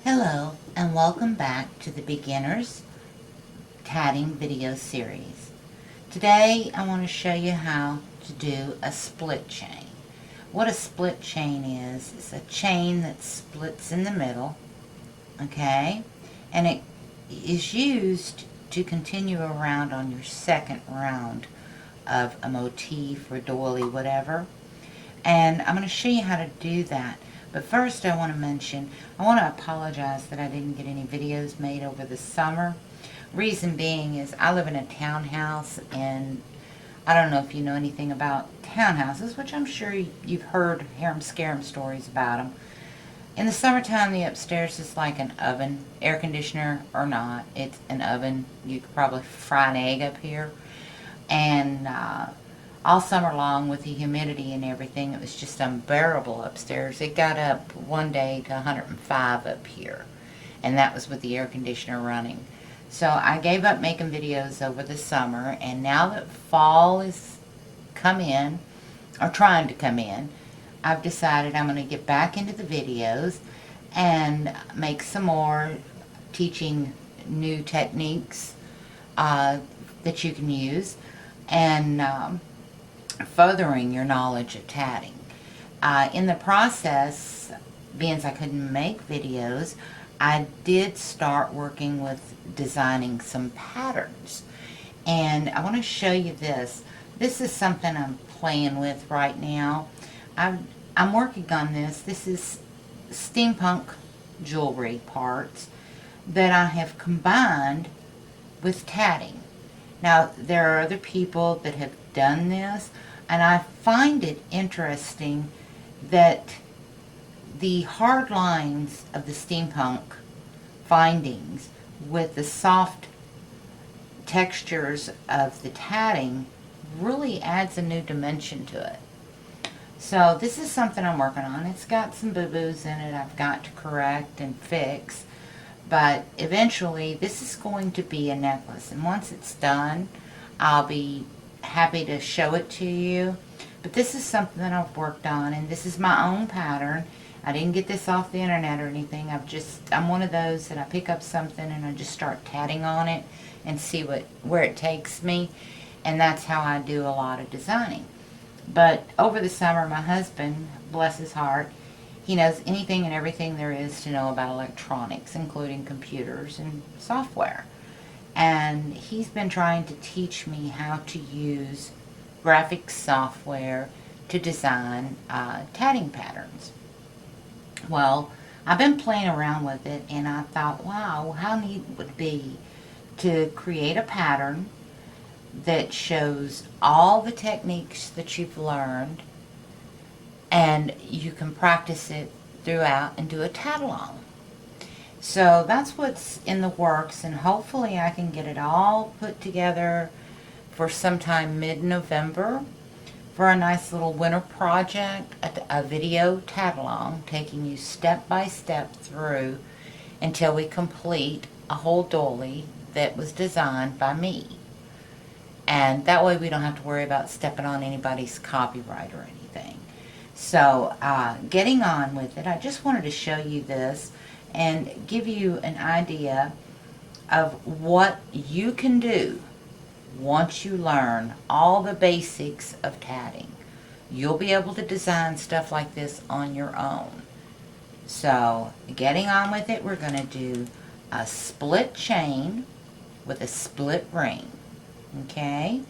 Hello and welcome back to the Beginners Tatting video series. Today I want to show you how to do a split chain. What a split chain is a chain that splits in the middle, okay? And it is used to continue around on your second round of a motif or doily, whatever. And I'm going to show you how to do that. But first I want to apologize that I didn't get any videos made over the summer. Reason being is I live in a townhouse, and I don't know if you know anything about townhouses, which I'm sure you've heard harem scarum stories about them. In the summertime, the upstairs is like an oven, air conditioner or not. It's an oven. You could probably fry an egg up here. And all summer long, with the humidity and everything, it was just unbearable upstairs. It got up one day to 105 up here, and that was with the air conditioner running. So I gave up making videos over the summer, and now that fall is come in, or trying to come in, I've decided I'm going to get back into the videos and make some more teaching new techniques that you can use, and furthering your knowledge of tatting. In the process, being as I couldn't make videos, I did start working with designing some patterns. And I want to show you this. This is something I'm playing with right now. I'm working on this. This is steampunk jewelry parts that I have combined with tatting. Now, there are other people that have done this, and I find it interesting that the hard lines of the steampunk findings with the soft textures of the tatting really adds a new dimension to it. So this is something I'm working on. It's got some boo-boos in it I've got to correct and fix. But eventually, this is going to be a necklace. And once it's done, I'll be happy to show it to you. But this is something that I've worked on, and this is my own pattern. I didn't get this off the internet or anything. I'm one of those that I pick up something and I just start tatting on it and see where it takes me. And that's how I do a lot of designing. But over the summer, my husband, bless his heart, he knows anything and everything there is to know about electronics, including computers and software. And he's been trying to teach me how to use graphics software to design tatting patterns. Well, I've been playing around with it, and I thought, wow, how neat it would be to create a pattern that shows all the techniques that you've learned, and you can practice it throughout and do a tat-along. So that's what's in the works, and hopefully I can get it all put together for sometime mid-November for a nice little winter project, a video tat-along, taking you step by step through until we complete a whole doily that was designed by me. And that way we don't have to worry about stepping on anybody's copyright or anything. So, getting on with it, I just wanted to show you this and give you an idea of what you can do once you learn all the basics of tatting. You'll be able to design stuff like this on your own. So, getting on with it, we're going to do a split chain with a split ring. Okay?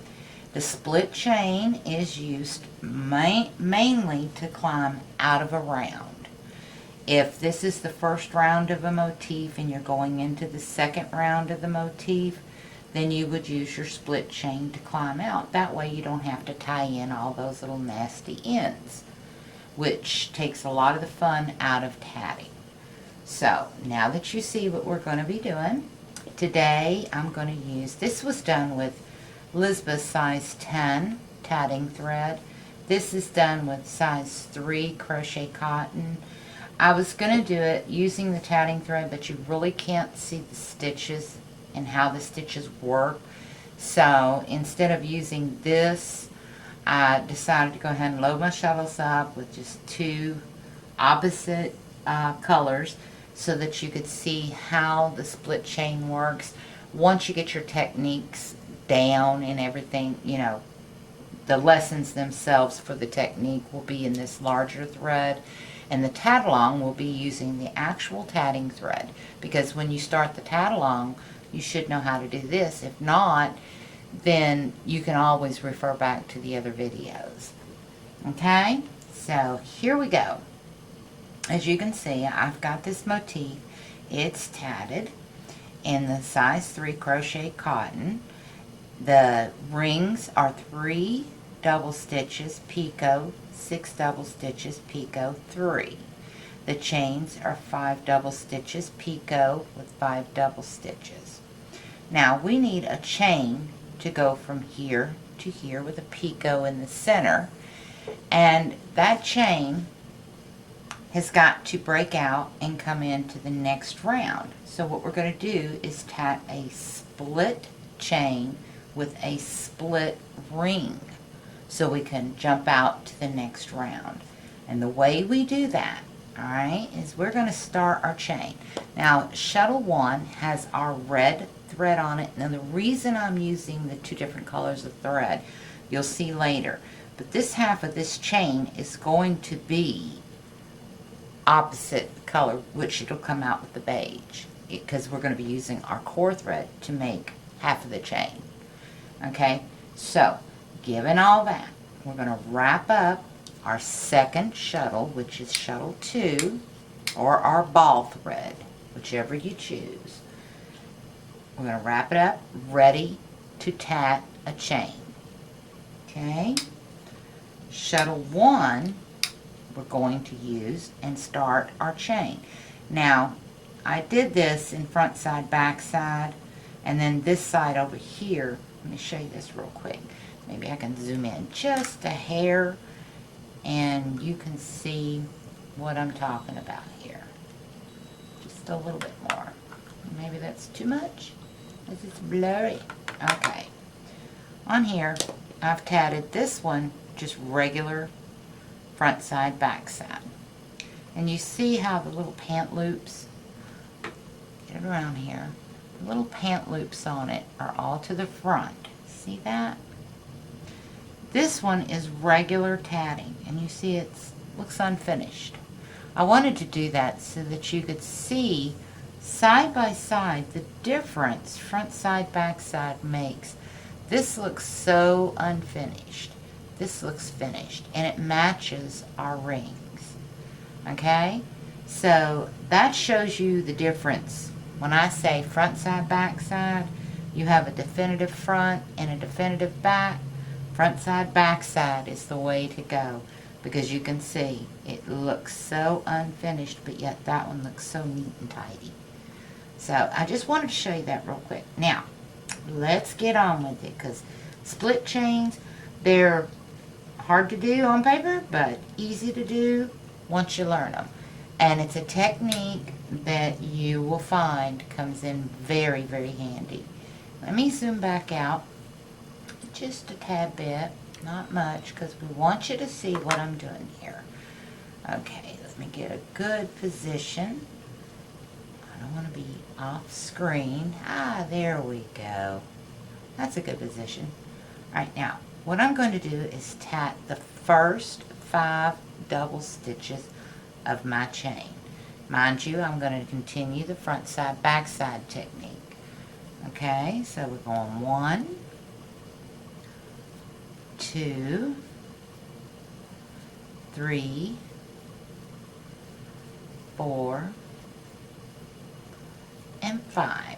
The split chain is used mainly to climb out of a round. If this is the first round of a motif and you're going into the second round of the motif, then you would use your split chain to climb out. That way you don't have to tie in all those little nasty ends, which takes a lot of the fun out of tatting. So, now that you see what we're going to be doing, today I'm going to use, this was done with Elizabeth size 10 tatting thread. This is done with size 3 crochet cotton. I was going to do it using the tatting thread, but you really can't see the stitches and how the stitches work. So instead of using this, I decided to go ahead and load my shuttles up with just two opposite colors so that you could see how the split chain works. Once you get your techniques down and everything, you know, the lessons themselves for the technique will be in this larger thread, and the tag-along will be using the actual tatting thread, because when you start the tag-along, you should know how to do this. If not, then you can always refer back to the other videos. Okay, so here we go. As you can see, I've got this motif. It's tatted in the size 3 crochet cotton. The rings are 3 double stitches, picot, 6 double stitches, picot, 3. The chains are 5 double stitches, picot with 5 double stitches. Now we need a chain to go from here to here with a picot in the center, and that chain has got to break out and come into the next round. So what we're going to do is tat a split chain with a split ring so we can jump out to the next round. And the way we do that, alright, is we're going to start our chain. Now shuttle 1 has our red thread on it. Now the reason I'm using the 2 different colors of thread, you'll see later, but this half of this chain is going to be opposite color, which it'll come out with the beige, because we're going to be using our core thread to make half of the chain. Okay, so given all that, we're going to wrap up our second shuttle, which is shuttle 2, or our ball thread, whichever you choose. We're going to wrap it up, ready to tat a chain. Okay, shuttle 1 we're going to use and start our chain. Now I did this in front side, back side, and then this side over here. Let me show you this real quick. Maybe I can zoom in just a hair and you can see what I'm talking about here. Just a little bit more. Maybe that's too much because it's blurry. Okay. On here I've tatted this one just regular front side, back side. And you see how the little pant loops, get it around here, the little pant loops on it are all to the front. See that? This one is regular tatting, and you see it looks unfinished. I wanted to do that so that you could see side by side the difference front side, back side makes. This looks so unfinished. This looks finished, and it matches our rings. Okay, so that shows you the difference. When I say front side, back side, you have a definitive front and a definitive back. Front side, back side is the way to go, because you can see it looks so unfinished, but yet that one looks so neat and tidy. So I just wanted to show you that real quick. Now let's get on with it, because split chains, they're hard to do on paper, but easy to do once you learn them. And it's a technique that you will find comes in very, very handy. Let me zoom back out just a tad bit, not much, because we want you to see what I'm doing here. Okay, let me get a good position. I don't want to be off screen. Ah, there we go. That's a good position. All right, now what I'm going to do is tat the first 5 double stitches of my chain. Mind you, I'm going to continue the front side, back side technique. Okay, so we're going 1, 2, 3, 4, and 5.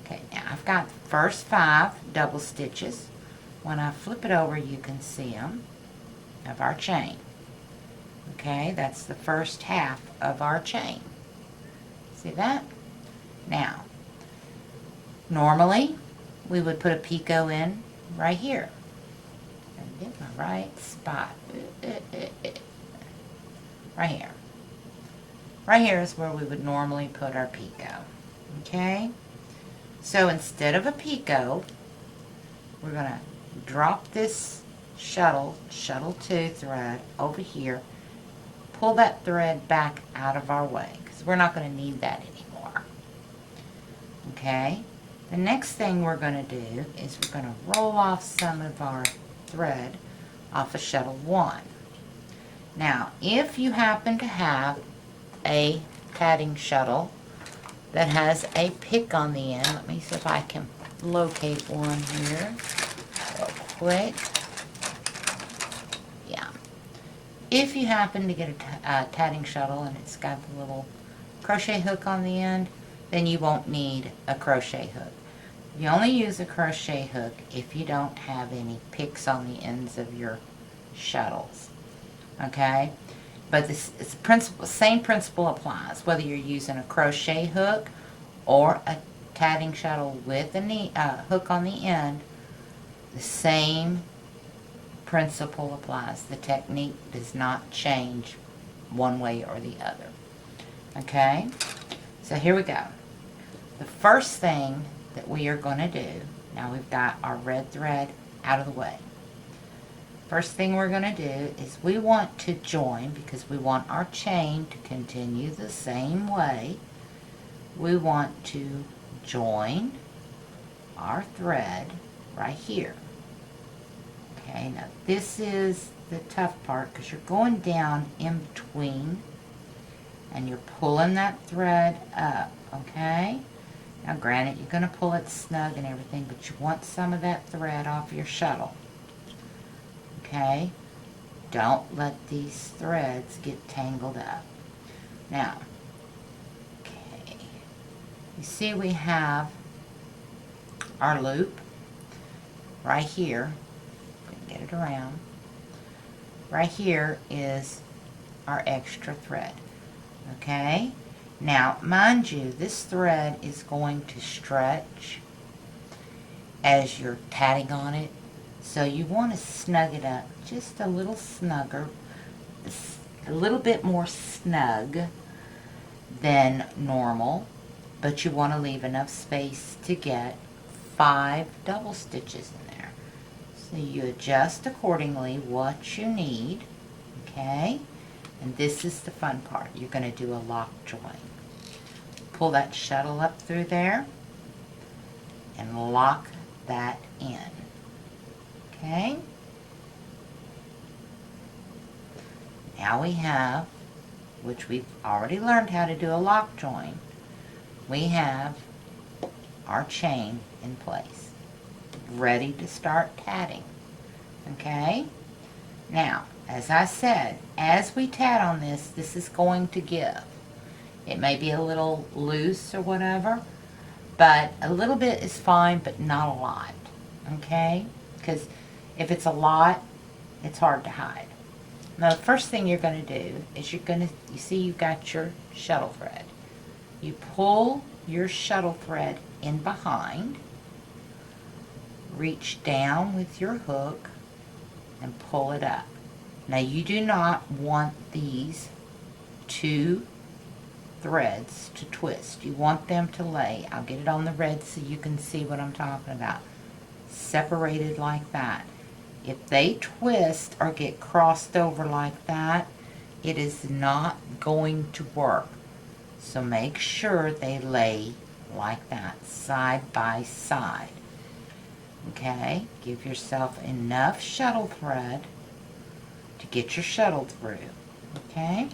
Okay, now I've got the first 5 double stitches. When I flip it over, you can see them, of our chain. Okay, that's the first half of our chain. See that? Now, normally we would put a picot in right here. And get my right spot. Right here. Right here is where we would normally put our picot. Okay? So instead of a picot, we're going to drop this shuttle 2 thread over here, pull that thread back out of our way because we're not going to need that anymore. Okay, the next thing we're going to do is we're going to roll off some of our thread off of shuttle 1. Now, if you happen to have a tatting shuttle that has a pick on the end, let me see if I can locate one here real quick. Yeah. If you happen to get a tatting shuttle and it's got the little crochet hook on the end, then you won't need a crochet hook. You only use a crochet hook if you don't have any picks on the ends of your shuttles. Okay? But it's same principle applies, whether you're using a crochet hook or a tatting shuttle with a hook on the end. The same principle applies. The technique does not change one way or the other. Okay? So here we go. The first thing that we are going to do, now we've got our red thread out of the way. First thing we're going to do is we want to join, because we want our chain to continue the same way, we want to join our thread right here. Okay, now this is the tough part because you're going down in between and you're pulling that thread up, okay? Now granted, you're going to pull it snug and everything, but you want some of that thread off your shuttle. Okay? Don't let these threads get tangled up. Now, okay, you see we have our loop right here. Get it around. Right here is our extra thread. Okay? Now, mind you, this thread is going to stretch as you're tatting on it. So you want to snug it up just a little snugger, a little bit more snug than normal, but you want to leave enough space to get 5 double stitches in there. So you adjust accordingly what you need, okay? And this is the fun part. You're going to do a lock join. Pull that shuttle up through there and lock that in. Okay? Now we have, which we've already learned how to do a lock join, we have our chain in place, ready to start tatting. Okay? Now, as I said, as we tat on this, this is going to give. It may be a little loose or whatever, but a little bit is fine, but not a lot. Okay? Because if it's a lot, it's hard to hide. Now, the first thing you're going to do is you see you've got your shuttle thread. You pull your shuttle thread in behind, reach down with your hook, and pull it up. Now, you do not want these 2 threads to twist. You want them to lay, I'll get it on the red so you can see what I'm talking about, separated like that. If they twist or get crossed over like that, it is not going to work. So make sure they lay like that, side by side. Okay? Give yourself enough shuttle thread to get your shuttle through. Okay?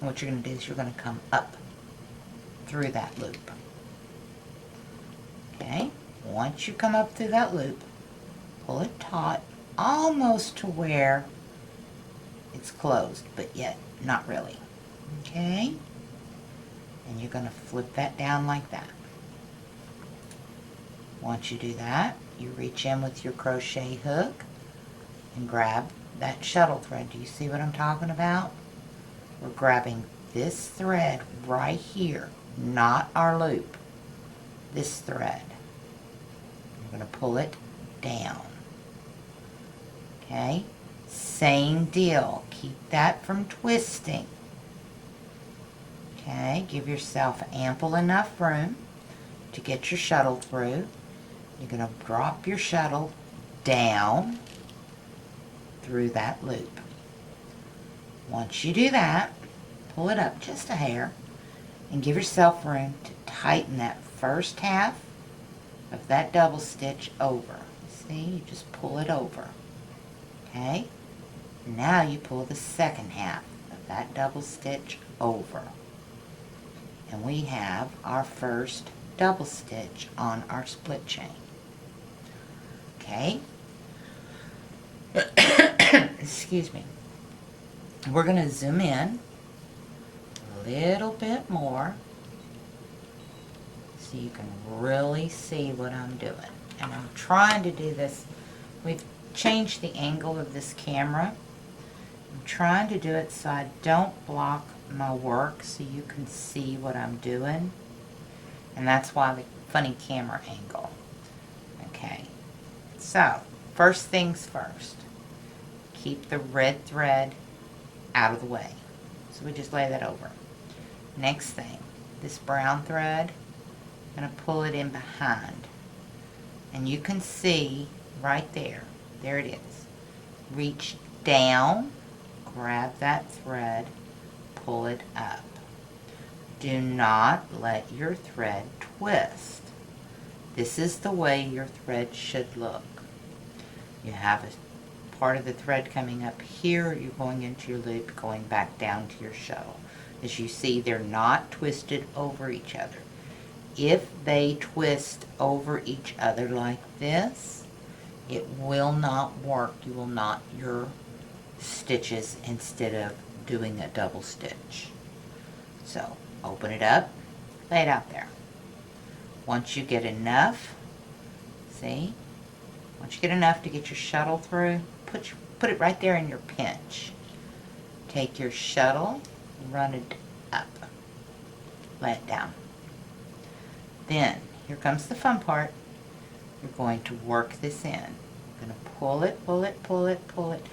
And what you're going to do is you're going to come up through that loop. Okay? Once you come up through that loop, pull it taut almost to where it's closed, but yet not really. Okay? And you're going to flip that down like that. Once you do that, you reach in with your crochet hook and grab that shuttle thread. Do you see what I'm talking about? We're grabbing this thread right here, not our loop. This thread. We're going to pull it down. Okay? Same deal. Keep that from twisting. Okay? Give yourself ample enough room to get your shuttle through. You're going to drop your shuttle down through that loop. Once you do that, pull it up just a hair and give yourself room to tighten that first half of that double stitch over. See, you just pull it over. Okay? Now you pull the second half of that double stitch over. And we have our first double stitch on our split chain. Okay? Excuse me. We're going to zoom in a little bit more so you can really see what I'm doing. And I'm trying to do this. We've changed the angle of this camera. I'm trying to do it so I don't block my work so you can see what I'm doing. And that's why the funny camera angle. Okay. So, first things first. Keep the red thread out of the way. So we just lay that over. Next thing, this brown thread, I'm going to pull it in behind. And you can see right there, there it is. Reach down, grab that thread, pull it up. Do not let your thread twist. This is the way your thread should look. You have a part of the thread coming up here, you're going into your loop, going back down to your shuttle. As you see, they're not twisted over each other. If they twist over each other like this, it will not work. You will knot your stitches instead of doing a double stitch. So, open it up, lay it out there. Once you get enough, see? Once you get enough to get your shuttle through, put it right there in your pinch. Take your shuttle, run it up, lay it down. Then, here comes the fun part. You're going to work this in. You're going to pull it, pull it, pull it, pull it,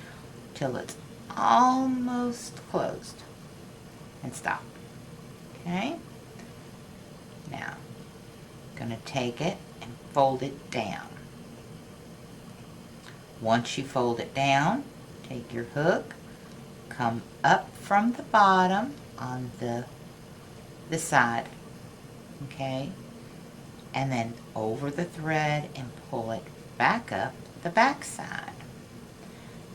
till it's almost closed. And stop. Okay? Now, I'm going to take it and fold it down. Once you fold it down, take your hook, come up from the bottom on the side, okay, and then over the thread and pull it back up the back side.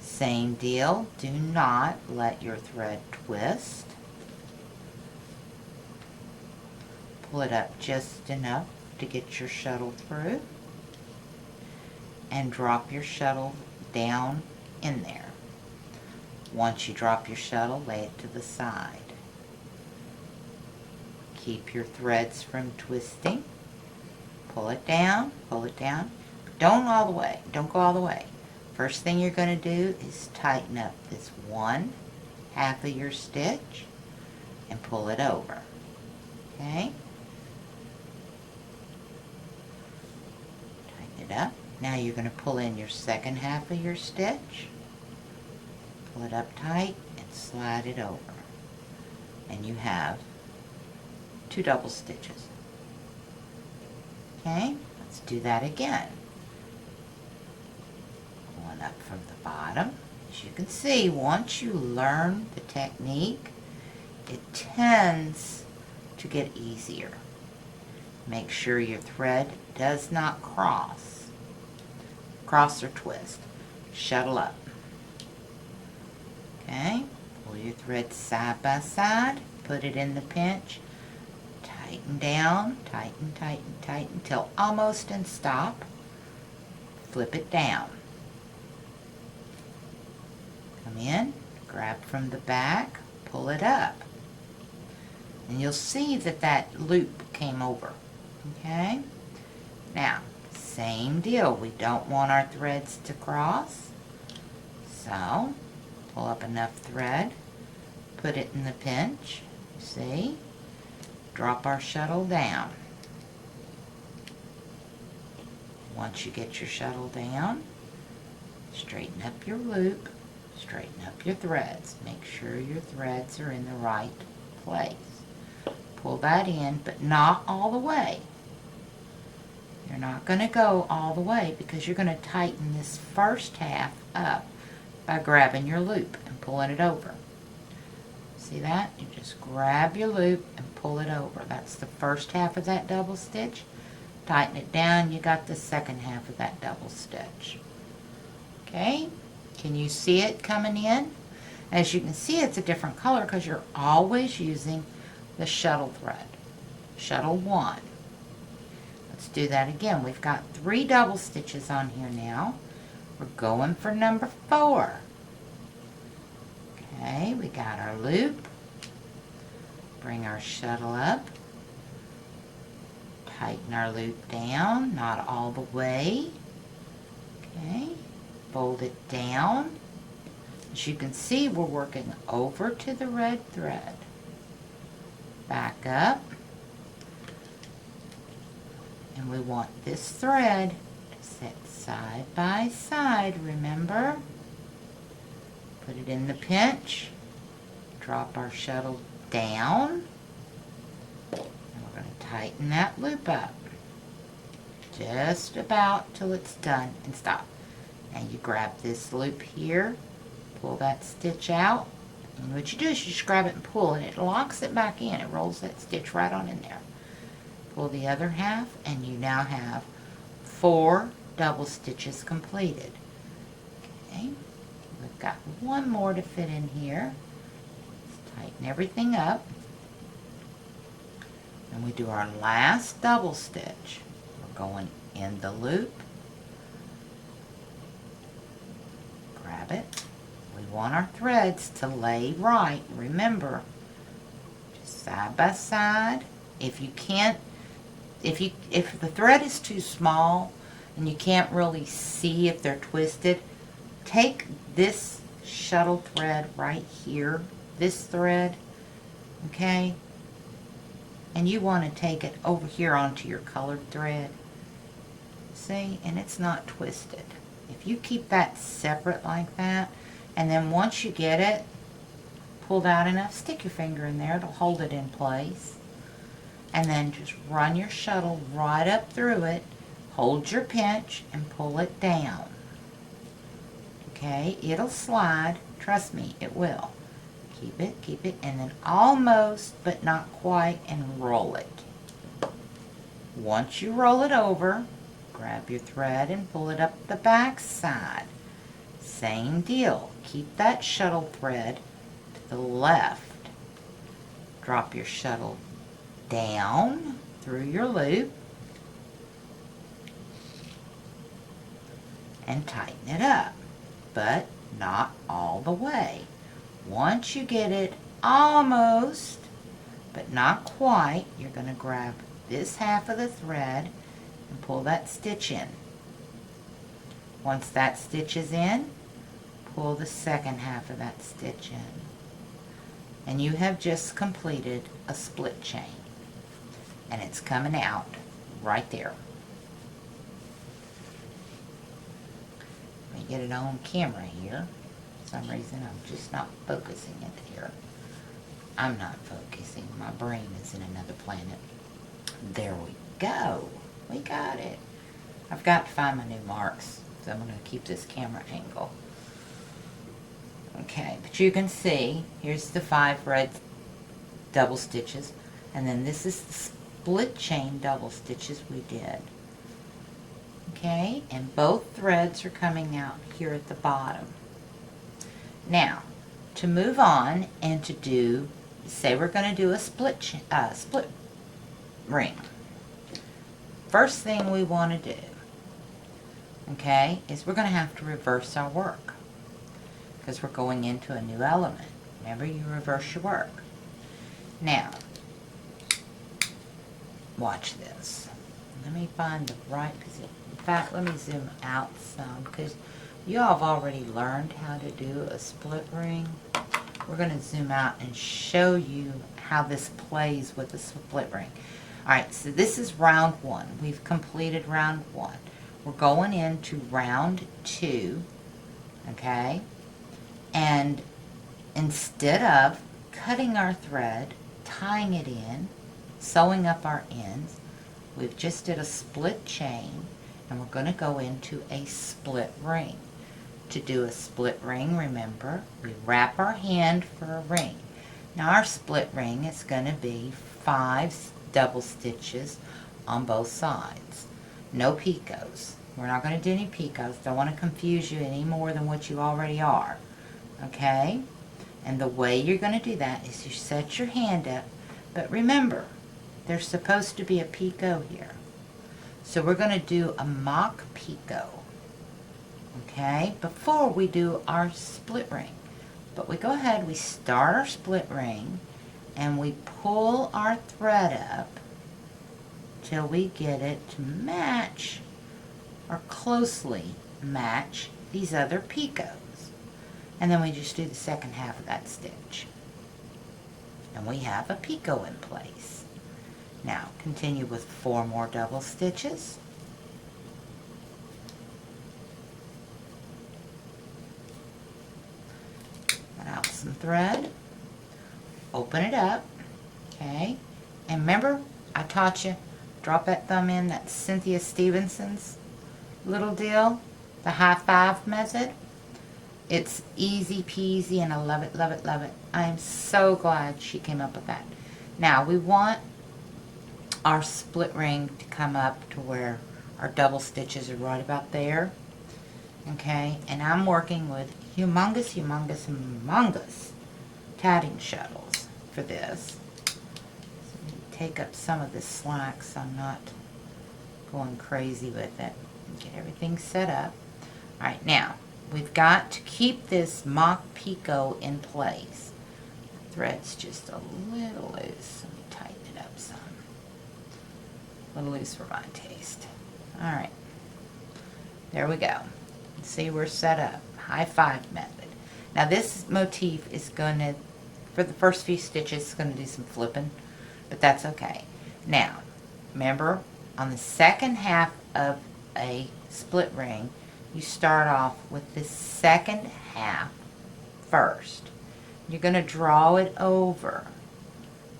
Same deal, do not let your thread twist. Pull it up just enough to get your shuttle through. And drop your shuttle down in there. Once you drop your shuttle, lay it to the side. Keep your threads from twisting. Pull it down, pull it down. Don't all the way, don't go all the way. First thing you're going to do is tighten up this one half of your stitch and pull it over. Okay? Tighten it up. Now you're going to pull in your second half of your stitch, pull it up tight, and slide it over. And you have 2 double stitches. Okay, let's do that again. Going up from the bottom. As you can see, once you learn the technique, it tends to get easier. Make sure your thread does not cross or twist. Shuttle up. Okay, pull your thread side by side, put it in the pinch, tighten down, tighten, tighten, tighten, till almost and stop. Flip it down. Come in, grab from the back, pull it up. And you'll see that that loop came over. Okay? Now, same deal. We don't want our threads to cross. So, pull up enough thread, put it in the pinch, see? Drop our shuttle down. Once you get your shuttle down, straighten up your loop, straighten up your threads. Make sure your threads are in the right place. Pull that in, but not all the way. You're not going to go all the way because you're going to tighten this first half up by grabbing your loop and pulling it over. See that? You just grab your loop and pull it over. That's the first half of that double stitch. Tighten it down, you got the second half of that double stitch. Okay, can you see it coming in? As you can see, it's a different color because you're always using the shuttle thread. Shuttle 1. Let's do that again. We've got 3 double stitches on here now. We're going for number 4. Okay, we got our loop. Bring our shuttle up. Tighten our loop down, not all the way. Okay, fold it down. As you can see, we're working over to the red thread. Back up. And we want this thread to sit side by side, remember? Put it in the pinch. Drop our shuttle down. We're going to tighten that loop up just about till it's done and stop. And you grab this loop here, pull that stitch out, and what you do is you just grab it and pull, and it locks it back in. It rolls that stitch right on in there. Pull the other half, and you now have 4 double stitches completed. Okay, we've got one more to fit in here. Let's tighten everything up. And we do our last double stitch. We're going in the loop. Grab it. We want our threads to lay right. Remember, just side by side. If you can't, if the thread is too small and you can't really see if they're twisted, take this shuttle thread right here, this thread, okay? And you want to take it over here onto your colored thread. See? And it's not twisted. If you keep that separate like that, and then once you get it pulled out enough, stick your finger in there. It'll hold it in place. And then just run your shuttle right up through it. Hold your pinch and pull it down. Okay? It'll slide. Trust me, it will. Keep it, and then almost, but not quite, and roll it. Once you roll it over, grab your thread and pull it up the back side. Same deal. Keep that shuttle thread to the left. Drop your shuttle down through your loop and tighten it up, but not all the way. Once you get it almost, but not quite, you're going to grab this half of the thread and pull that stitch in. Once that stitch is in, pull the second half of that stitch in. And you have just completed a split chain. And it's coming out right there. Let me get it on camera here. For some reason I'm just not focusing it here. I'm not focusing. My brain is in another planet. There we go. We got it. I've got to find my new marks, so I'm going to keep this camera angle. Okay, but you can see, here's the 5 red double stitches, and then this is the split chain double stitches we did. Okay, and both threads are coming out here at the bottom. Now, to move on and to do, say we're going to do a split ring. First thing we want to do, okay, is we're going to have to reverse our work because we're going into a new element. Remember, you reverse your work. Now, watch this. Let me find the right position. In fact, let me zoom out some because you all have already learned how to do a split ring. We're going to zoom out and show you how this plays with a split ring. Alright, so this is round 1. We've completed round 1. We're going into round 2, okay? And instead of cutting our thread, tying it in, sewing up our ends, we've just did a split chain, and we're going to go into a split ring. To do a split ring, remember, we wrap our hand for a ring. Now our split ring is going to be 5 double stitches on both sides. No picots. We're not going to do any picots. Don't want to confuse you any more than what you already are. Okay? And the way you're going to do that is you set your hand up, but remember, there's supposed to be a picot here. So we're going to do a mock picot, okay, before we do our split ring. But we go ahead, we start our split ring, and we pull our thread up till we get it to match or closely match these other picots. And then we just do the second half of that stitch. And we have a picot in place. Now continue with 4 more double stitches. Cut out some thread. Open it up. Okay. And remember, I taught you, drop that thumb in, that's Cynthia Stevenson's little deal, the high five method. It's easy peasy and I love it, love it, love it. I am so glad she came up with that. Now we want our split ring to come up to where our double stitches are right about there. Okay, and I'm working with humongous tatting shuttles for this. So take up some of this slack so I'm not going crazy with it. Get everything set up. Alright, now we've got to keep this mock picot in place. The thread's just a little loose. Let me tighten it up some. A little loose for my taste. Alright, there we go. See, we're set up. High five method. Now this motif is going to, for the first few stitches, it's going to do some flipping, but that's okay. Now, remember, on the second half of a split ring, you start off with the second half first. You're going to draw it over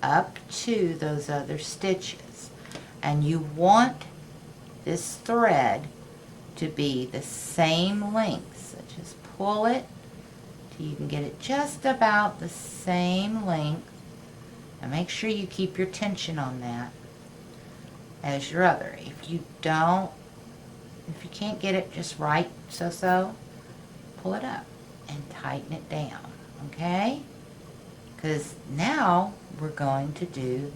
up to those other stitches, and you want this thread to be the same length. So just pull it till you can get it just about the same length, and make sure you keep your tension on that as your other. If you can't get it just right, so pull it up and tighten it down, okay? Because now we're going to do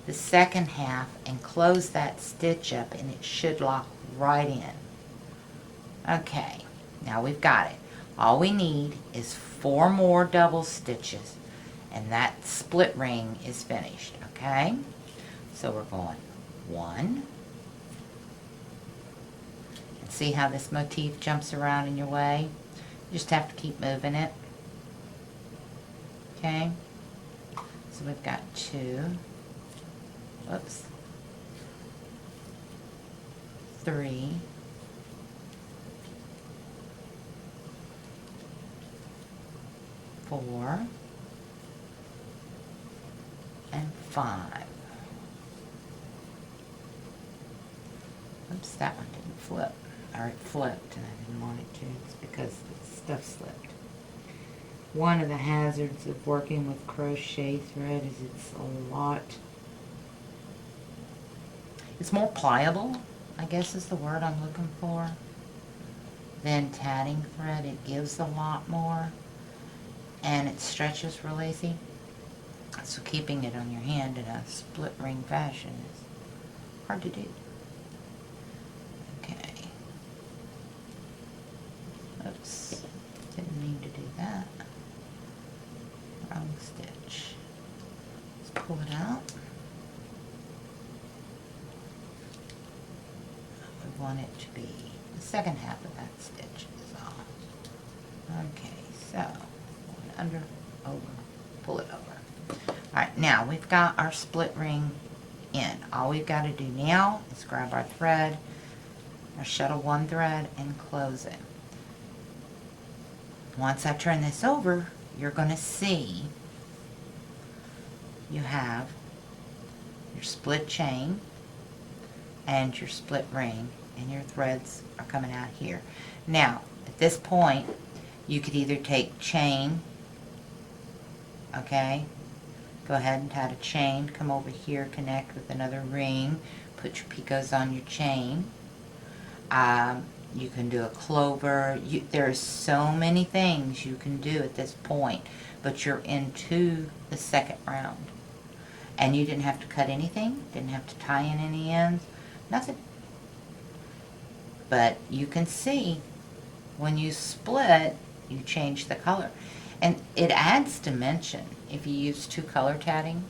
the second half and close that stitch up, and it should lock right in. Okay, now we've got it. All we need is 4 more double stitches, and that split ring is finished, okay? So we're going 1. And see how this motif jumps around in your way? You just have to keep moving it. Okay? So we've got 2. Whoops. 3. 4 and 5. Oops, that one didn't flip. Or it flipped and I didn't want it to. It's because the stuff slipped. One of the hazards of working with crochet thread is it's more pliable, I guess is the word I'm looking for, than tatting thread. It gives a lot more, and it stretches real easy. So keeping it on your hand in a split ring fashion is hard to do. Okay. Oops. Didn't mean to do that. Wrong stitch. Let's pull it out. We want it to be the second half of that stitch is all. Okay, so under, over, pull it over. Alright, now we've got our split ring in. All we've got to do now is grab our thread, our shuttle 1 thread, and close it. Once I turn this over, you're going to see you have your split chain and your split ring, and your threads are coming out here. Now, at this point, you could either take chain, okay, go ahead and tat a chain. Come over here, connect with another ring, put your picots on your chain. You can do a clover. There's so many things you can do at this point, but you're into the second round. And you didn't have to cut anything, didn't have to tie in any ends, nothing. But you can see when you split, you change the color. And it adds dimension. If you use two color tatting,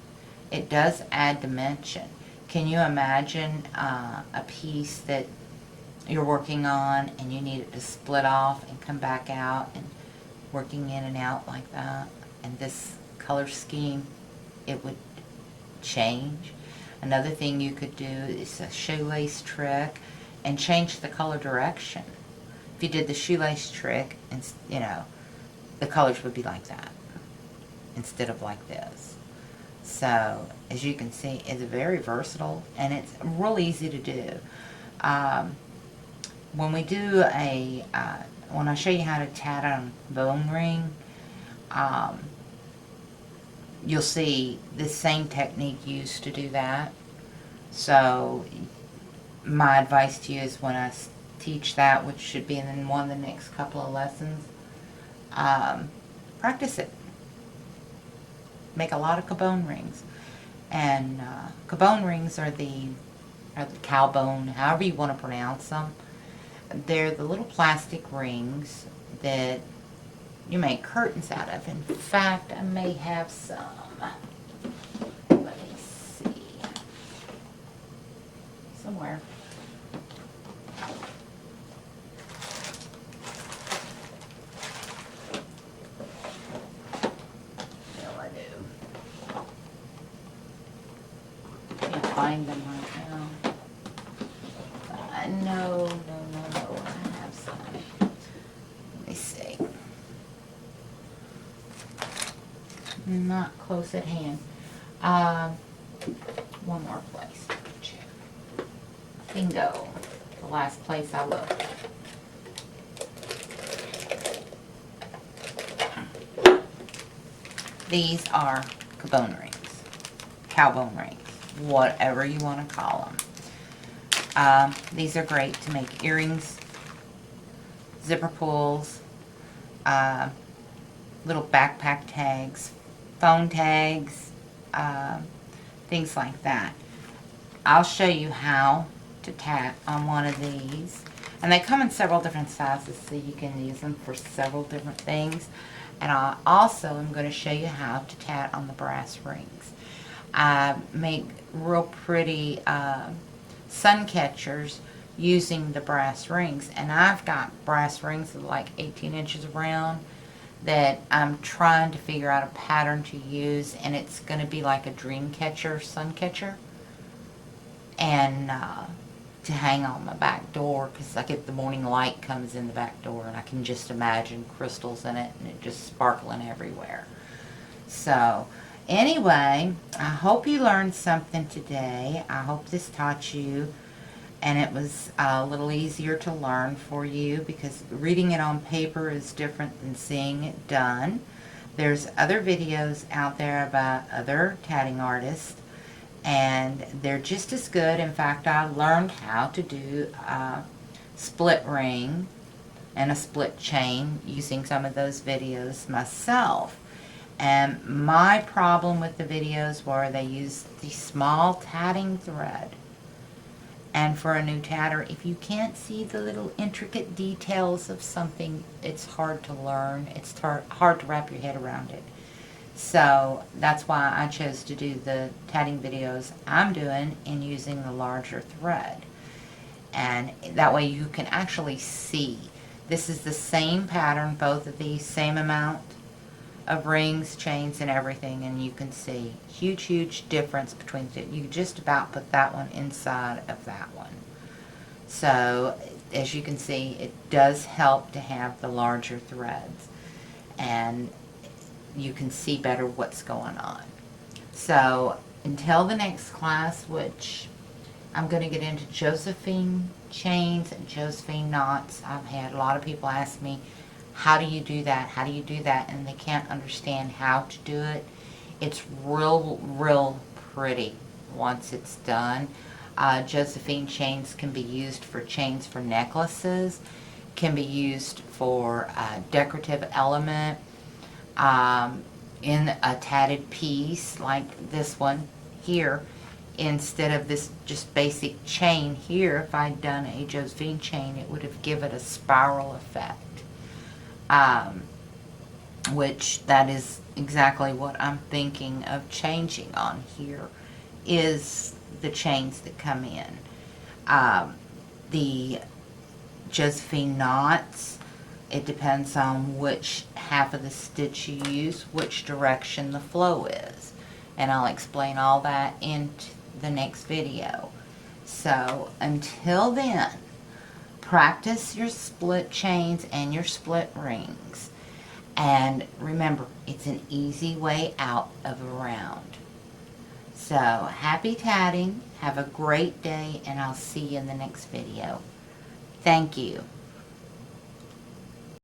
it does add dimension. Can you imagine a piece that you're working on and you need it to split off and come back out and working in and out like that? And this color scheme, it would change. Another thing you could do is a shoelace trick and change the color direction. If you did the shoelace trick, and the colors would be like that instead of like this. So as you can see, it's very versatile and it's real easy to do. When we do when I show you how to tat on bone ring, you'll see the same technique used to do that. So my advice to you is when I teach that, which should be in one of the next couple of lessons, practice it. Make a lot of cabone rings. And cabone rings are the cowbone, however you want to pronounce them. They're the little plastic rings that you make curtains out of. In fact, I may have some. Let me see. Somewhere. No, I do. Can't find them right now. No, I have some. Let me see. Not close at hand. One more place. Bingo. The last place I looked. These are cabone rings. Cowbone rings. Whatever you want to call them. These are great to make earrings, zipper pulls, little backpack tags, phone tags, things like that. I'll show you how to tat on one of these. And they come in several different sizes, so you can use them for several different things. And I also am going to show you how to tat on the brass rings. I make real pretty sun catchers using the brass rings, and I've got brass rings that are like 18 inches around that I'm trying to figure out a pattern to use, and it's going to be like a dream catcher, sun catcher, and to hang on my back door, because like if the morning light comes in the back door, and I can just imagine crystals in it and it just sparkling everywhere. So anyway, I hope you learned something today. I hope this taught you and it was a little easier to learn for you, because reading it on paper is different than seeing it done. There's other videos out there about other tatting artists, and they're just as good. In fact, I learned how to do a split ring and a split chain using some of those videos myself. And my problem with the videos were they used the small tatting thread. And for a new tatter, if you can't see the little intricate details of something, it's hard to learn. It's hard to wrap your head around it. So that's why I chose to do the tatting videos I'm doing and using the larger thread. And that way you can actually see. This is the same pattern, both of these, same amount of rings, chains, and everything, and you can see huge difference between the two. You just about put that one inside of that one. So as you can see, it does help to have the larger threads, and you can see better what's going on. So until the next class, which I'm going to get into Josephine chains and Josephine knots. I've had a lot of people ask me, how do you do that? How do you do that? And they can't understand how to do it. It's real pretty once it's done. Josephine chains can be used for chains for necklaces, can be used for decorative element, in a tatted piece like this one here. Instead of this just basic chain here, if I'd done a Josephine chain, it would have given a spiral effect. Which that is exactly what I'm thinking of changing on here, is the chains that come in. The Josephine knots, it depends on which half of the stitch you use, which direction the flow is. And I'll explain all that in the next video. So until then, practice your split chains and your split rings. And remember, it's an easy way out of a round. So happy tatting, have a great day, and I'll see you in the next video. Thank you.